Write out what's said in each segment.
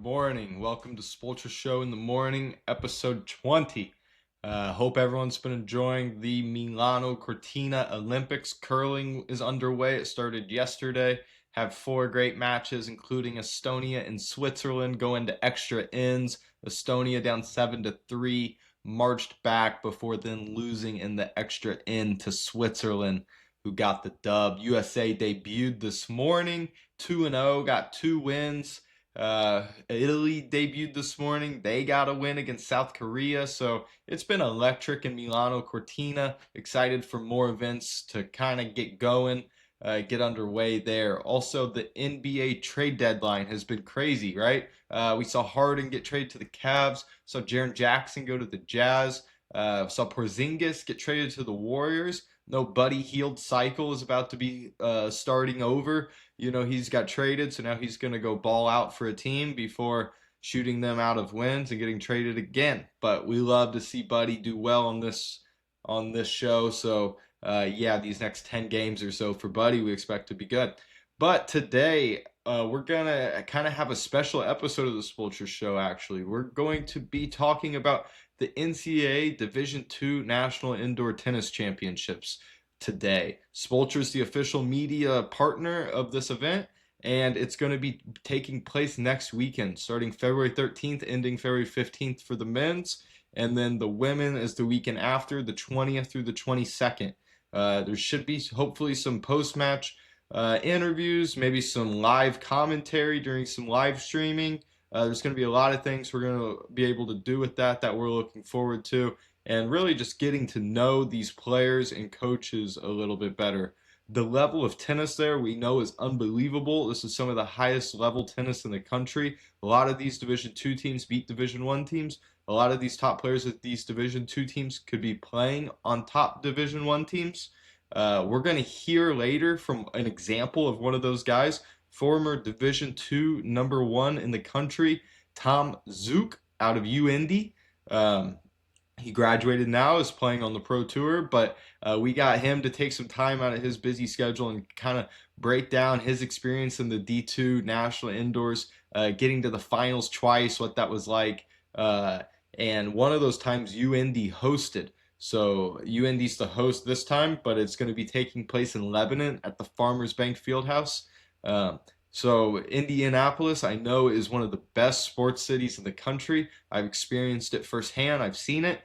morning. Welcome to Spulture Show in the morning, episode 20. Hope everyone's been enjoying the Milano Cortina Olympics. Curling is underway. It started yesterday. Have four great matches, including Estonia and Switzerland going to extra ends. Estonia down 7-3, marched back before then losing in the extra end to Switzerland, who got the dub. USA debuted this morning, 2-0, got two wins. Italy debuted this morning. They got a win against South Korea. So it's been electric in Milano Cortina. Excited for more events to kind of get going, get underway there. Also, the NBA trade deadline has been crazy, right? We saw Harden get traded to the Cavs. Saw Jaren Jackson go to the Jazz. Saw Porzingis get traded to the Warriors. No Buddy Hield cycle is about to be starting over. He's got traded, so now he's going to go ball out for a team before shooting them out of wins and getting traded again. But we love to see Buddy do well on this show. So yeah, these next 10 games or so for Buddy, we expect to be good. But today, we're going to kind of have a special episode of the Spulture Show, actually. We're going to be talking about the NCAA Division II National Indoor Tennis Championships today. Spulture is the official media partner of this event, and it's going to be taking place next weekend, starting February 13th, ending February 15th for the men's, and then the women is the weekend after, the 20th through the 22nd. There should be hopefully some post-match interviews, maybe some live commentary during some live streaming. There's going to be a lot of things we're going to be able to do with that we're looking forward to, and really just getting to know these players and coaches a little bit better. The level of tennis there we know is unbelievable. This is some of the highest level tennis in the country. A lot of these Division II teams beat Division I teams. A lot of these top players at these Division II teams could be playing on top Division I teams. We're going to hear later from an example of one of those guys, former Division II number one in the country, Tom Zeuch out of UIndy. He graduated now, is playing on the Pro Tour, but we got him to take some time out of his busy schedule and kind of break down his experience in the D2 National Indoors, getting to the finals twice, what that was like. And one of those times UIndy hosted. So UIndy's the host this time, but it's going to be taking place in Lebanon at the Farmers Bank Fieldhouse. So Indianapolis, I know, is one of the best sports cities in the country. I've experienced it firsthand. I've seen it.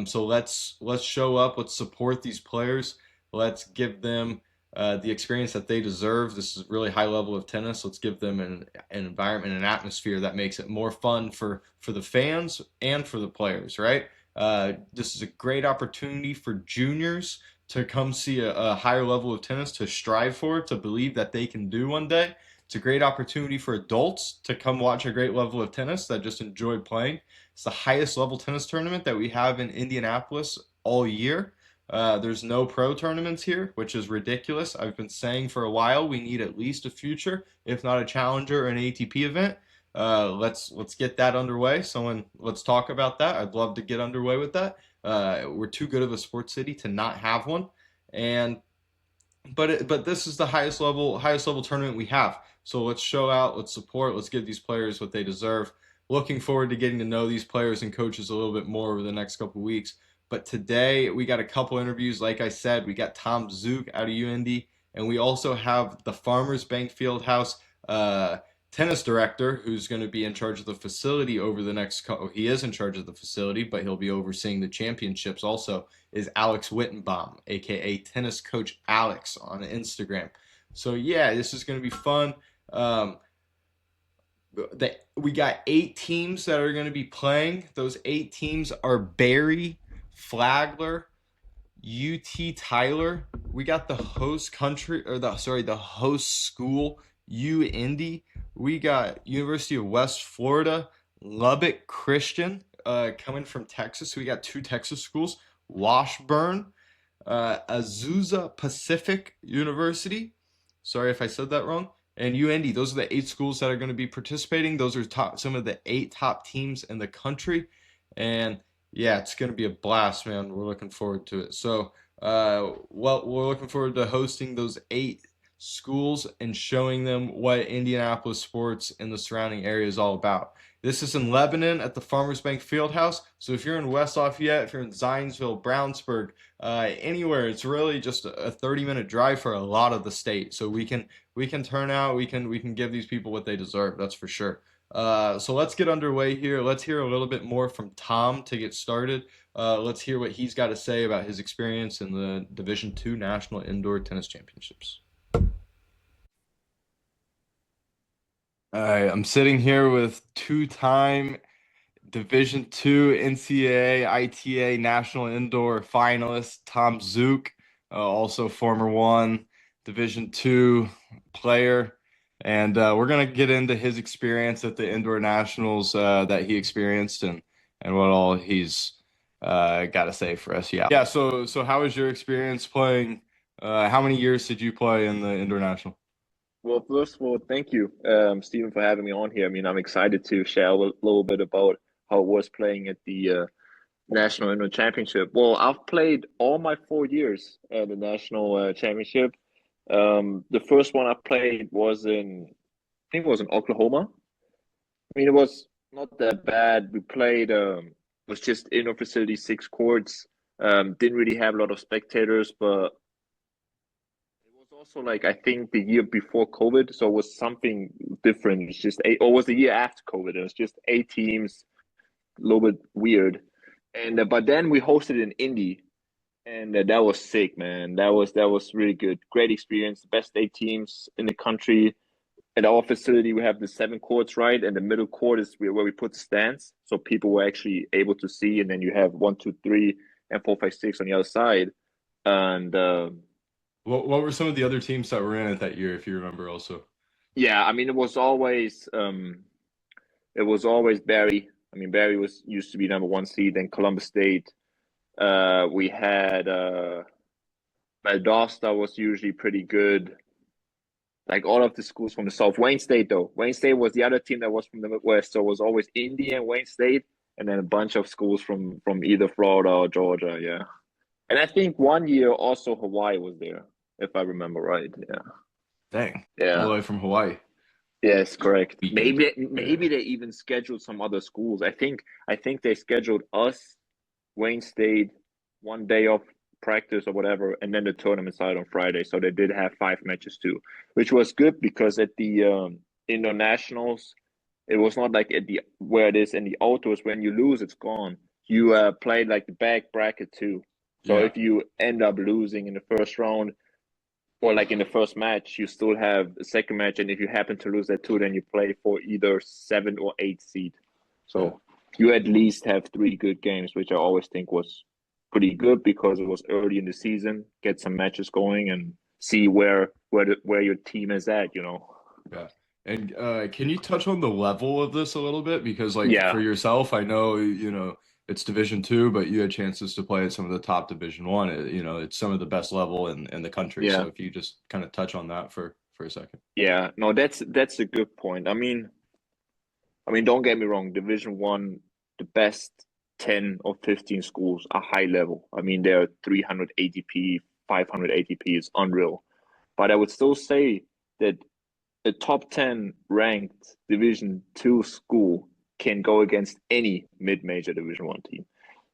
So let's show up. Let's support these players. Let's give them the experience that they deserve. This is really high level of tennis. Let's give them an environment, an atmosphere that makes it more fun for the fans and for the players, right? This is a great opportunity for juniors to come see a higher level of tennis, to strive for, to believe that they can do one day. It's a great opportunity for adults to come watch a great level of tennis that just enjoy playing. It's the highest level tennis tournament that we have in Indianapolis all year. There's no pro tournaments here, which is ridiculous. I've been saying for a while we need at least a future, if not a challenger or an ATP event. Let's get that underway. Let's talk about that. I'd love to get underway with that. We're too good of a sports city to not have one, but this is the highest level tournament we have. So let's show out, let's support, let's give these players what they deserve. Looking forward to getting to know these players and coaches a little bit more over the next couple of weeks. But today we got a couple interviews. Like I said, we got Tom Zeuch out of UIndy, and we also have the Farmers Bank Fieldhouse tennis director who's going to be in charge of the facility over the next he is in charge of the facility, but he'll be overseeing the championships also, is Alex Wittenbaum, aka Tennis Coach Alex on Instagram. So yeah, this is going to be fun. We got 8 teams that are going to be playing. Those 8 teams are Barry, Flagler, UT Tyler. We got the host country, or the host school, UIndy. We got University of West Florida, Lubbock Christian, coming from Texas. We got 2 Texas schools, Washburn, Azusa Pacific University. Sorry if I said that wrong. And UIndy. Those are the 8 schools that are going to be participating. Those are some of the 8 top teams in the country. And yeah, it's going to be a blast, man. We're looking forward to it. So, we're looking forward to hosting those 8 schools and showing them what Indianapolis sports and the surrounding area is all about. This is in Lebanon at the Farmers Bank Fieldhouse. So if you're in West Lafayette, if you're in Zionsville, Brownsburg, anywhere, it's really just a 30-minute drive for a lot of the state. So we can turn out, we can give these people what they deserve. That's for sure. So let's get underway here. Let's hear a little bit more from Tom to get started. Let's hear what he's got to say about his experience in the Division II National Indoor Tennis Championships. All right, I'm sitting here with two-time Division II NCAA ITA National Indoor finalist Tom Zeuch, also former one Division II player, and we're gonna get into his experience at the Indoor Nationals that he experienced and what all he's got to say for us. Yeah, yeah. So how was your experience playing? How many years did you play in the Indoor National? Well, first of all, thank you, Stephen, for having me on here. I mean, I'm excited to share a little bit about how it was playing at the National Indoor Championship. Well, I've played all my 4 years at the National Championship. The first one I played was I think it was in Oklahoma. I mean, it was not that bad. We played, it was just indoor facility, six courts. Didn't really have a lot of spectators, but it was also like I think the year before COVID, so it was something different. It's just eight, or was the year after COVID? It was just eight teams, a little bit weird. And but then we hosted in Indy, and that was sick, man. That was really good, great experience. The best eight teams in the country. At our facility, we have the seven courts, right? And the middle court is where we put the stands, so people were actually able to see. And then you have one, two, three, and four, five, six on the other side. And What were some of the other teams that were in it that year, if you remember also? yeah, I mean, it was always Barry. I mean, Barry was used to be number one seed, then Columbus State. We had Valdosta was usually pretty good. Like all of the schools from the South. Wayne State, though. Wayne State was the other team that was from the Midwest, so it was always Indy and Wayne State, and then a bunch of schools from either Florida or Georgia. Yeah, and I think one year also Hawaii was there, if I remember right. Yeah, Dang, all yeah. the way from Hawaii. Yes, correct. Weekend. Maybe Yeah. they even scheduled some other schools. I think they scheduled us, Wayne State, one day of practice or whatever, and then the tournament started on Friday. So they did have five matches too, which was good because at the internationals, it was not like at the where it is in the outdoors. When you lose, it's gone. You played like the back bracket too. So Yeah. if you end up losing in the first round, or like in the first match, you still have a second match, and if you happen to lose that too, then you play for either seven or eight seed. Yeah. So you at least have three good games, which I always think was pretty good because it was early in the season. Get some matches going and see where your team is at. Yeah. And can you touch on the level of this a little bit? Because like for Yeah, yourself, I know, it's Division II, but you had chances to play at some of the top Division I. It's some of the best level in the country. yeah, So if you just kind of touch on that for a second. yeah. No, that's a good point. I mean, don't get me wrong. Division One, the best 10 or 15 schools are high level. I mean, they're 300 ATP, 500 ATP is unreal. But I would still say that a top 10 ranked Division Two school can go against any mid-major Division One team.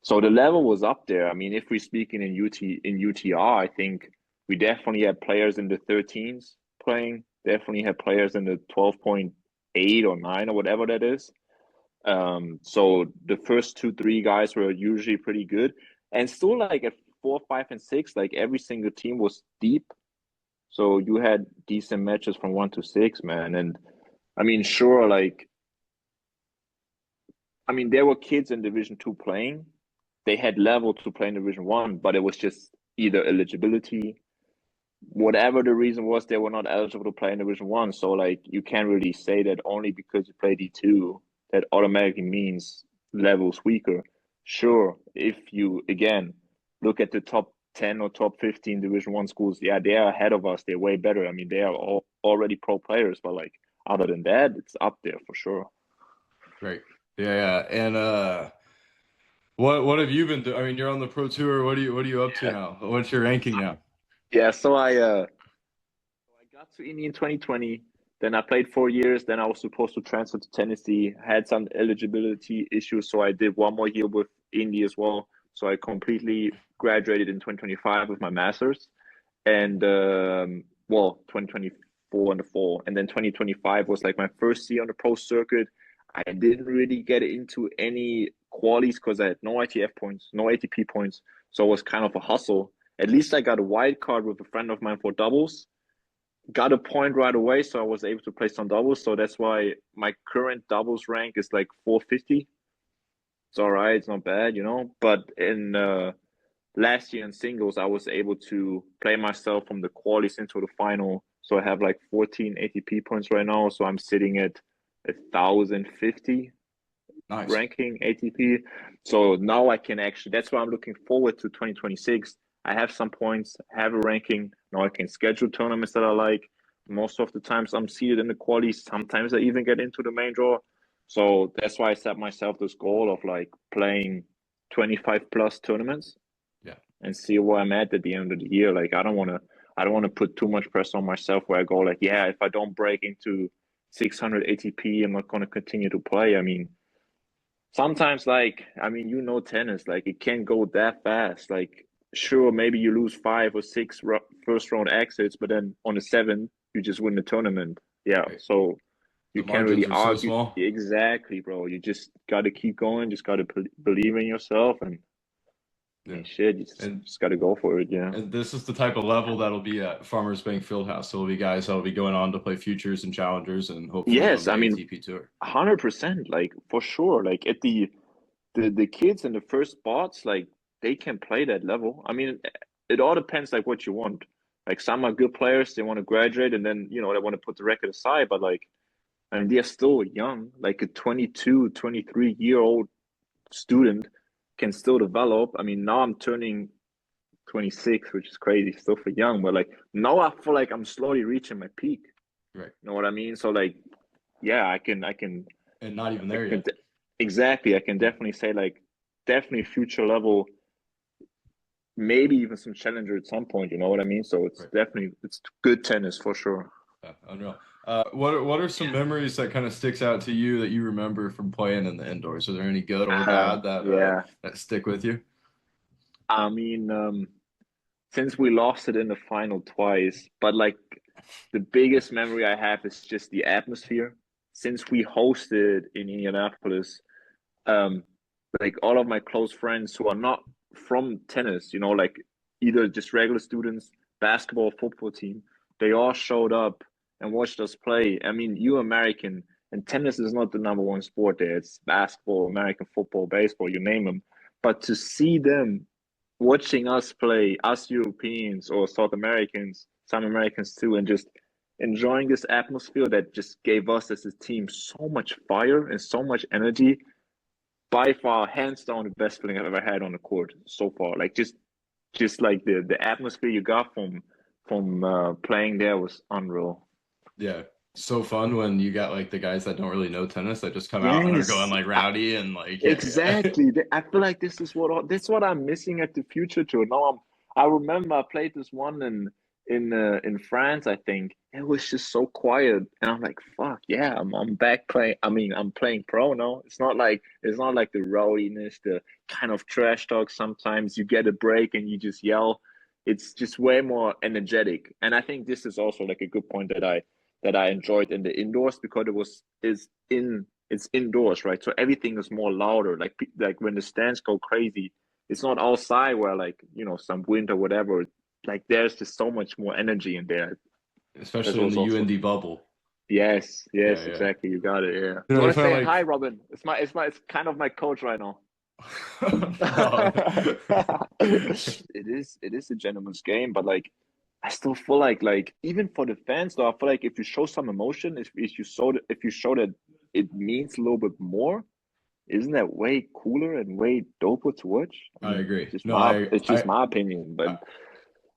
So the level was up there. I mean, if we're speaking in UTR, I think we definitely had players in the 13s playing. Definitely had players in the 12.8 or 9 or whatever that is. So the first two, three guys were usually pretty good. And still like at four, five, and six, like every single team was deep. So you had decent matches from one to six, man. And I mean, sure, like I mean, there were kids in Division Two playing. They had level to play in Division One, but it was just either eligibility, whatever the reason was, they were not eligible to play in Division One. So like you can't really say that only because you play D2, that automatically means levels weaker. Sure, if you again look at the top 10 or top 15 Division One schools, yeah, they are ahead of us. They're way better. I mean, they are all already pro players, but like other than that, it's up there for sure. Great. Yeah, yeah. And what have you been doing? I mean, you're on the pro tour. What are you up to now? What's your ranking now? Yeah, so I to Indy in 2020. Then I played 4 years. Then I was supposed to transfer to Tennessee. Had some eligibility issues, so I did one more year with Indy as well. So I completely graduated in 2025 with my master's, and 2024 in the fall, and then 2025 was like my first year on the pro circuit. I didn't really get into any qualies because I had no ITF points, no ATP points, so it was kind of a hustle. At least I got a wild card with a friend of mine for doubles, got a point right away, so I was able to play some doubles. So that's why my current doubles rank is like 450. It's all right, it's not bad, But in last year in singles, I was able to play myself from the qualies into the final. So I have like 14 ATP points right now. So I'm sitting at 1,050 Nice. ranking ATP. So now I can actually, that's why I'm looking forward to 2026. I have some points, have a ranking. Now I can schedule tournaments that I like. Most of the times I'm seated in the qualies. Sometimes I even get into the main draw. So that's why I set myself this goal of like playing 25 plus tournaments. Yeah. And see where I'm at the end of the year. Like I don't want to put too much pressure on myself where I go like, yeah, if I don't break into 600 ATP, I'm not going to continue to play. I mean, sometimes tennis, like it can't go that fast. Like sure, maybe you lose 5 or 6 first round exits, but then on the 7th, you just win the tournament. Yeah. Right. So you The can't really margins are so argue. small. Exactly, bro. You just got to keep going. Just got to believe in yourself and Yeah. shit, you And just got to go for it. Yeah. and this is the type of level that'll be at Farmers Bank Fieldhouse. So there'll be guys that'll be going on to play futures and challengers and hopefully on Yes, the I mean, ATP tour. 100%, like for sure. Like at the kids in the first spots, like they can play that level. I mean, it all depends like what you want. Like some are good players, they want to graduate and then, they want to put the record aside, but like, I mean, they're still young, like a 22, 23-year-old student can still develop. I mean, now I'm turning 26, which is crazy, still for young, but like now I feel like I'm slowly reaching my peak. Right. You know what I mean? So like, yeah, And not even I there can yet. exactly. I can Yeah. definitely say like definitely future level, maybe even some challenger at some point. You know what I mean? So Right. it's good tennis for sure. Yeah. Unreal. What are some memories that kind of sticks out to you that you remember from playing in the indoors? Are there any good or bad Yeah. that stick with you? I mean, since we lost it in the final twice, but like the biggest memory I have is just the atmosphere. Since we hosted in Indianapolis, um, like all of my close friends who are not from tennis, like either just regular students, basketball, football team, they all showed up and watched us play. I mean, you American, and tennis is not the number one sport there. It's basketball, American football, baseball, you name them. But to see them watching us play, us Europeans or South Americans, some Americans too, and just enjoying this atmosphere that just gave us as a team so much fire and so much energy, by far, hands down, the best feeling I've ever had on the court so far. Like just like the atmosphere you got from playing there was unreal. Yeah. So fun when you got like the guys that don't really know tennis that just come out and are going Yes, like rowdy and like yeah. exactly. I feel like this is what I'm missing at the future tour. Now I remember I played this one in France, I think. It was just so quiet. And I'm like, fuck yeah, I'm back playing. I mean, I'm playing pro now. It's not like the rowdiness, the kind of trash talk sometimes you get a break and you just yell. It's just way more energetic. And I think this is also like a good point that I enjoyed in the indoors because it's indoors, right? So everything is more louder. Like when the stands go crazy, it's not outside where like some wind or whatever. Like there's just so much more energy in there. That Especially in was the also UND bubble. yes, Yeah, yes, yeah. exactly. You got it. Yeah. You You know, I want to found say hi, like Robin? It's kind of my coach right now. no. It is a gentleman's game, but like I still feel like even for the fans though, I feel like if you show some emotion, if you show that it means a little bit more, isn't that way cooler and way doper to watch? I I mean, agree. just No, my it's just my opinion, but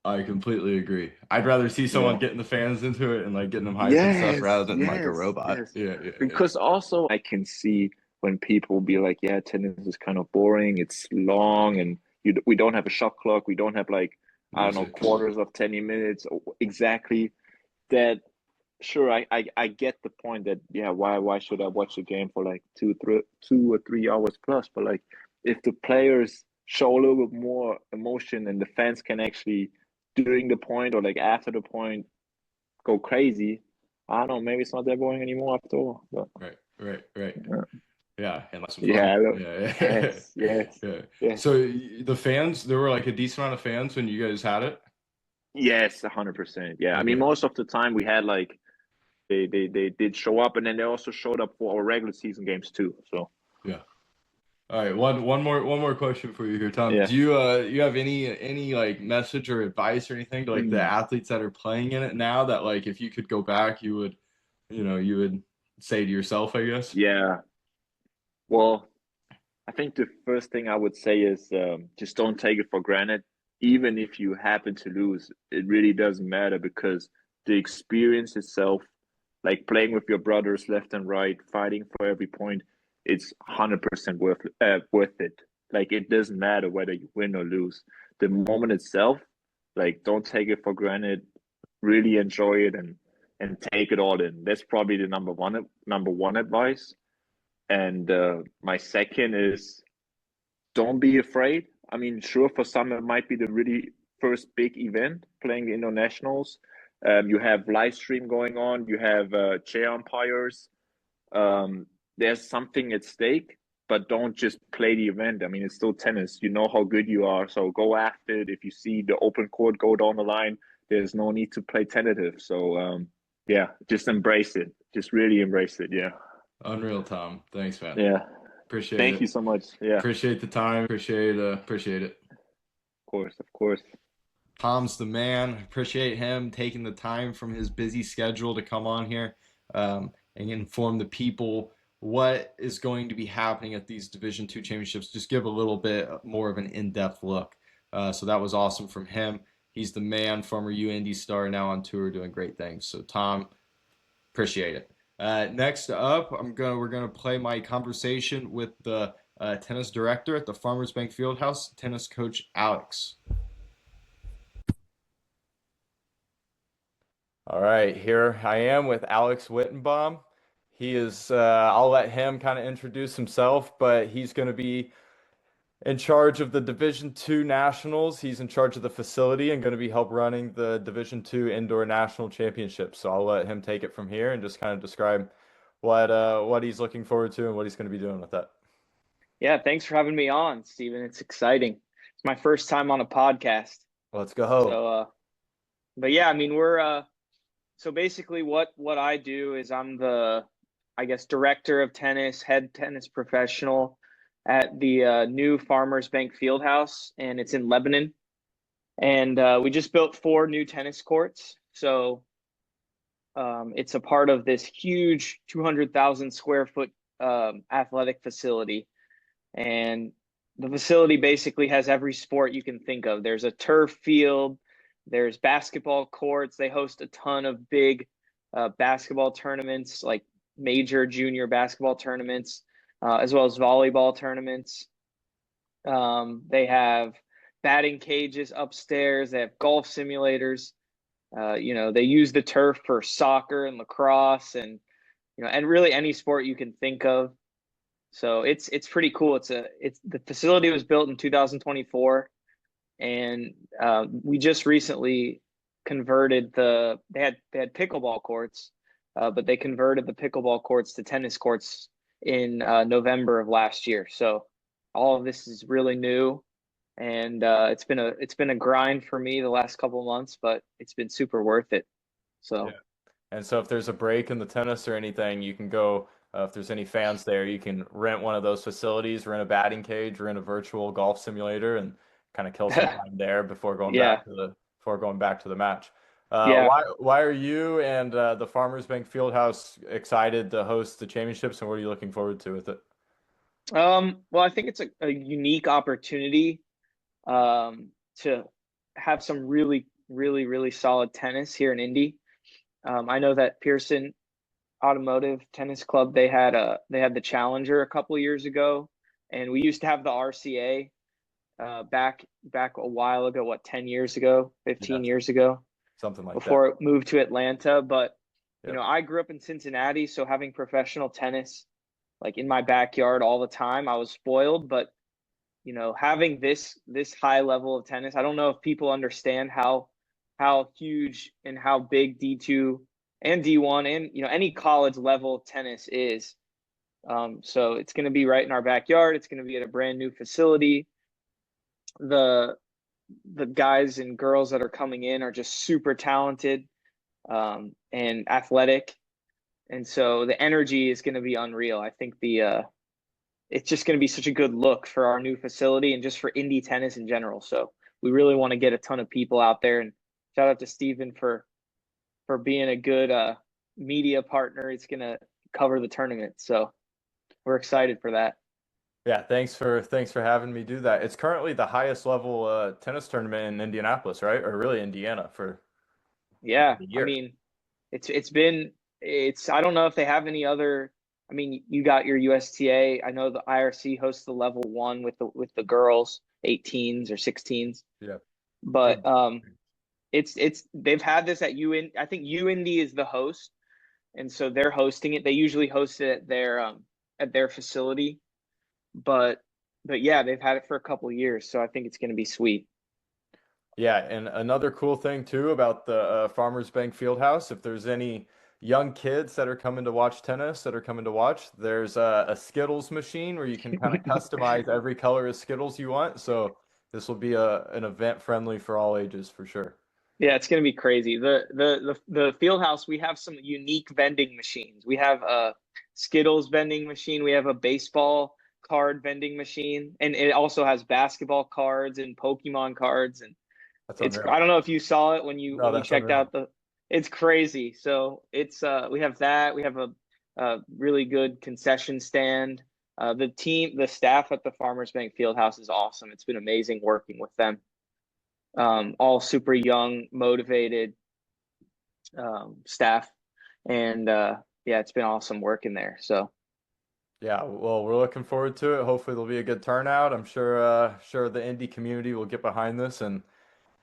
I completely agree. I'd rather see someone yeah. getting the fans into it and like getting them hyped and stuff Yes, rather than like a yes, robot. yes. Yeah, yeah, yeah. Because also I can see when people be like, yeah, tennis is kind of boring, it's long, and we don't have a shot clock, we don't have like, I don't know, Music. quarters of 10 minutes exactly. that sure, I get the point that yeah, why should I watch a game for like 2 or 3 hours plus? But like if the players show a little bit more emotion and the fans can actually during the point or like after the point go crazy, I don't know, maybe it's not that boring anymore after all. But Right. yeah, Yeah, and have some fun. yeah, look, Yeah. yes, yes, Yeah. yes, So the fans, there were like a decent amount of fans when you guys had it. yes, 100%. Yeah, I mean, Okay. most of the time we had like they did show up, and then they also showed up for our regular season games too. So Yeah. All right. One more question for you here, Tom. yeah. Do you have any like message or advice or anything to like the Mm. athletes that are playing in it now that like if you could go back, you would say to yourself, I guess. Yeah. Well, I think the first thing I would say is just don't take it for granted. Even if you happen to lose, it really doesn't matter because the experience itself, like playing with your brothers left and right, fighting for every point, it's 100% worth it. Like it doesn't matter whether you win or lose. The moment itself, like don't take it for granted. Really enjoy it and take it all in. That's probably the number one advice. And my second is don't be afraid. I mean, sure, for some it might be the really first big event playing the internationals. You have live stream going on. You have chair umpires. Um, there's something at stake, but don't just play the event. I mean, it's still tennis. You know how good you are, so go after it. If you see the open court go down the line, there's no need to play tentative. So yeah, just embrace it. Just really embrace it. Yeah, Unreal, Tom. Thanks, man. yeah. Appreciate Thank you it. so much. Yeah, of Appreciate the time. Appreciate it. course, of course. Tom's the man. Appreciate him taking the time from his busy schedule to come on here and inform the people what is going to be happening at these Division Two championships. Just give a little bit more of an in-depth look. So that was awesome from him. He's the man, former UND star, now on tour doing great things. So Tom, appreciate it. Next up, we're gonna play my conversation with the tennis director at the Farmers Bank Fieldhouse, tennis coach Alex. All right, here I am with Alex Wittenbaum. He is, I'll let him kind of introduce himself, but he's going to be in charge of the Division Two Nationals. He's in charge of the facility and going to be help running the Division Two Indoor National Championship. So I'll let him take it from here and just kind of describe what he's looking forward to and what he's going to be doing with that. Yeah, thanks for having me on, Steven. It's exciting. It's my first time on a podcast. Let's go. So, but yeah, I mean, we're so basically what I do is I'm the, I guess, director of tennis, head tennis professional at the new Farmers Bank Fieldhouse, and it's in Lebanon. And we just built 4 new tennis courts. So it's a part of this huge 200,000 square foot athletic facility. And the facility basically has every sport you can think of. There's a turf field, there's basketball courts. They host a ton of big basketball tournaments, like major junior basketball tournaments, as well as volleyball tournaments. They have batting cages upstairs. They have golf simulators. They use the turf for soccer and lacrosse and and really any sport you can think of. So it's pretty cool. It's the facility was built in 2024, and we just recently converted they had pickleball courts, but they converted the pickleball courts to tennis courts in November of last year. So all of this is really new, and it's been a grind for me the last couple of months, but it's been super worth it. Yeah. So And so if there's a break in the tennis or anything, you can go, if there's any fans there, you can rent one of those facilities, rent a batting cage, rent a virtual golf simulator, and kind of kill some time there yeah, before going back to the match. yeah. Why are you and the Farmers Bank Fieldhouse excited to host the championships, and what are you looking forward to with it? Well, I think it's a unique opportunity to have some really, really, really solid tennis here in Indy. I know that Pearson Automotive Tennis Club, they had the Challenger a couple of years ago, and we used to have the RCA back a while ago, what, 10 years ago, Yeah, 15 years ago. something like that. before it moved to Atlanta. But, Yep. I grew up in Cincinnati, so having professional tennis like in my backyard all the time, I was spoiled. But, having this high level of tennis, I don't know if people understand how huge and how big D2 and D1 and, any college level tennis is. So it's going to be right in our backyard. It's going to be at a brand new facility. The the guys and girls that are coming in are just super talented, and athletic, and so the energy is going to be unreal. I think it's just going to be such a good look for our new facility and just for indie tennis in general. So we really want to get a ton of people out there. And shout out to Steven for being a good media partner. He's going to cover the tournament, so we're excited for that. Yeah, thanks for having me do that. It's currently the highest level tennis tournament in Indianapolis, right? Or really Indiana for Yeah, the I year. mean, it's I don't know if they have any other. I mean, you got your USTA. I know the IRC hosts the level one with the girls, 18s or 16s. Yeah. But it's they've had this at UN. I think UIndy is the host, and so they're hosting it. They usually host it at their facility, but yeah, they've had it for a couple of years, so I think it's going to be sweet. Yeah, and another cool thing too about the Farmers Bank Fieldhouse, if there's any young kids that are coming to watch tennis that are coming to watch, there's a Skittles machine where you can kind of customize every color of Skittles you want. So this will be an event friendly for all ages for sure. Yeah, it's gonna be crazy. The field house, we have some unique vending machines. We have a Skittles vending machine, we have a baseball card vending machine, and it also has basketball cards and Pokemon cards. And That's it's unreal. I don't know if you saw it when you No, that's checked unreal. out it's crazy. So it's we have that. We have a really good concession stand. The staff at the Farmers Bank Fieldhouse is awesome. It's been amazing working with them. All super young, motivated staff, and yeah, it's been awesome working there. So Yeah, well, we're looking forward to it. Hopefully there'll be a good turnout. I'm sure the indie community will get behind this and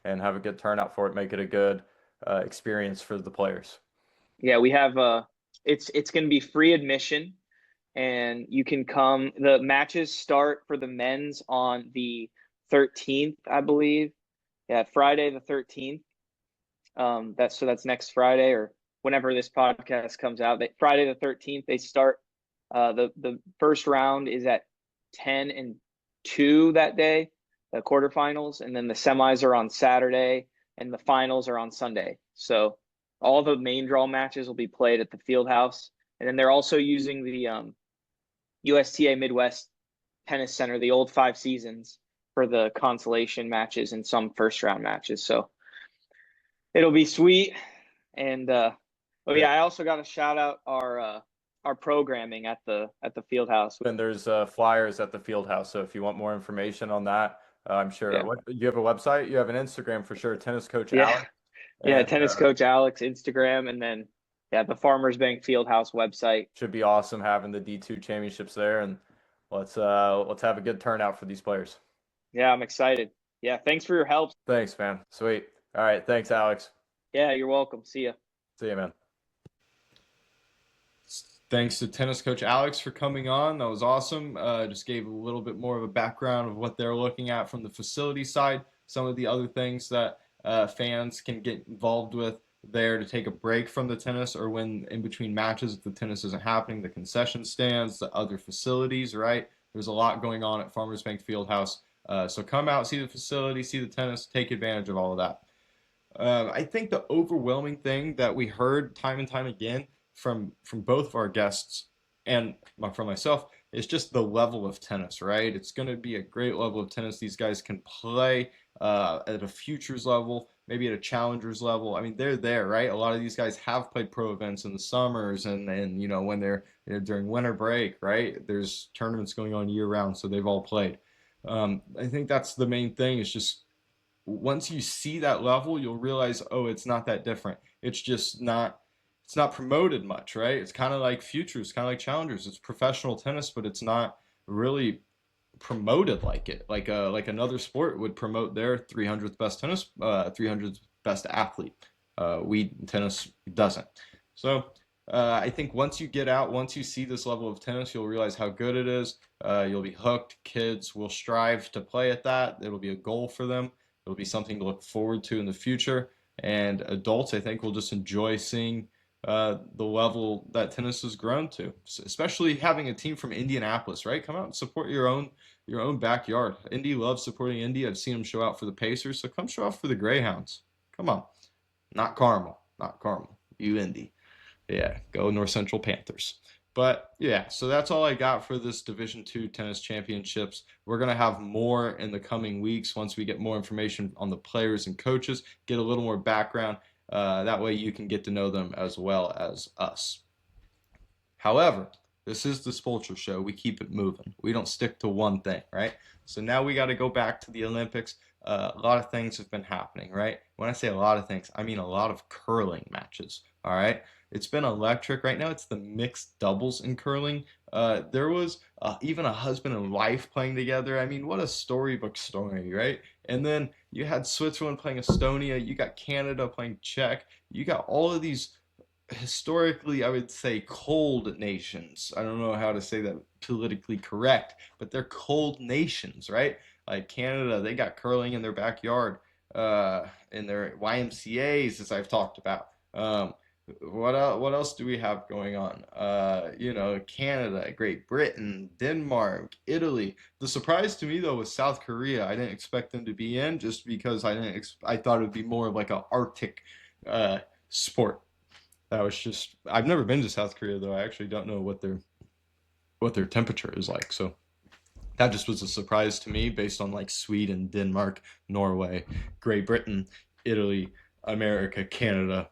have a good turnout for it, make it a good experience for the players. yeah, we have it's going to be free admission, and you can come. The matches start for the men's on the 13th, I believe. Yeah, Friday the 13th. That's next Friday, or whenever this podcast comes out. Friday the 13th they start. The first round is at 10 and 2 that day, the quarterfinals, and then the semis are on Saturday and the finals are on Sunday. So all the main draw matches will be played at the field house. And then they're also using the USTA Midwest Tennis Center, the old Five Seasons, for the consolation matches and some first round matches. So it'll be sweet. And oh Yeah. yeah, I also got to shout out our programming at the field house. And there's flyers at the field house. So if you want more information on that, I'm sure. Yeah. What you have a website? You have an Instagram for sure. Tennis Coach Yeah. Alex, Yeah, and tennis coach Alex Instagram, and then yeah, the Farmers Bank Fieldhouse website. should be awesome having the D2 championships there. And let's have a good turnout for these players. Yeah, I'm excited. Yeah, thanks for your help. Thanks, man. Sweet. All right. Thanks, Alex. Yeah, you're welcome. See ya. See you, man. Thanks to tennis coach Alex for coming on. That was awesome. Just gave a little bit more of a background of what they're looking at from the facility side, some of the other things that fans can get involved with there to take a break from the tennis or when in between matches if the tennis isn't happening, the concession stands, the other facilities, right? There's a lot going on at Farmers Bank Fieldhouse. So come out, see the facility, see the tennis, take advantage of all of that. I think the overwhelming thing that we heard time and time again from both of our guests and from myself is just the level of tennis, right? It's going to be a great level of tennis. These guys can play at a futures level, maybe at a challengers level. I mean, they're there, right? A lot of these guys have played pro events in the summers and when they're during winter break, right? There's tournaments going on year round, so they've all played. I think that's the main thing is just once you see that level, you'll realize, oh, it's not that different. It's not promoted much, right? It's kind of like futures, kind of like challengers. It's professional tennis, but it's not really promoted like it, like another sport would promote their 300th best tennis, 300th best athlete. Tennis doesn't. So I think once you get out, once you see this level of tennis, you'll realize how good it is. You'll be hooked. Kids will strive to play at that. It'll be a goal for them. It'll be something to look forward to in the future. And adults, I think, will just enjoy seeing the level that tennis has grown to, especially having a team from Indianapolis, right? Come out and support your own backyard. Indy loves supporting Indy. I've seen them show out for the Pacers, so come show out for the Greyhounds. Come on. Not Carmel. You Indy. Yeah, go North Central Panthers. But yeah, so that's all I got for this Division II tennis championships. We're going to have more in the coming weeks once we get more information on the players and coaches, get a little more background. That way you can get to know them as well as us. However, this is the Spulture Show. We keep it moving. We don't stick to one thing, right? So now we got to go back to the Olympics. A lot of things have been happening, right? When I say a lot of things, I mean a lot of curling matches, all right? It's been electric. Right now it's the mixed doubles in curling. There was even a husband and wife playing together. I mean, what a storybook story, right? And then you had Switzerland playing Estonia. You got Canada playing Czech. You got all of these historically, I would say, cold nations. I don't know how to say that politically correct, but they're cold nations, right? Like Canada, they got curling in their backyard, in their YMCA's, as I've talked about. What else do we have going on? Canada, Great Britain, Denmark, Italy. The surprise to me though was South Korea. I didn't expect them to be in just because I thought it would be more of like a Arctic sport. I've never been to South Korea though. I actually don't know what their temperature is like. So that just was a surprise to me based on like Sweden, Denmark, Norway, Great Britain, Italy, America, Canada.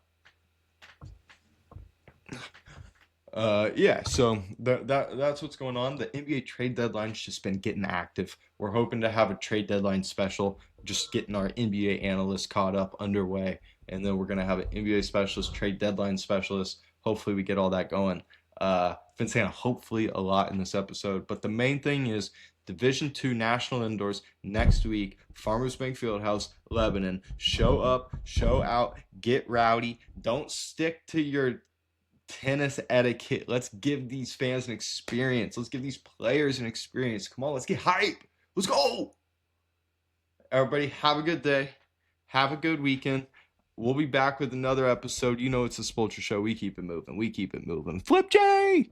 So that's what's going on. The NBA trade deadline's just been getting active. We're hoping to have a trade deadline special, just getting our NBA analysts caught up underway, and then we're gonna have an NBA specialist, trade deadline specialist. Hopefully we get all that going. I've been saying hopefully a lot in this episode, but the main thing is Division II National Indoors next week, Farmers Bank Fieldhouse, Lebanon. Show up, show out, get rowdy. Don't stick to your tennis etiquette. Let's give these fans an experience. Let's give these players an experience. Come on, let's get hype. Let's go. Everybody, have a good day. Have a good weekend. We'll be back with another episode. You know it's the Spulture Show. We keep it moving. Flip J!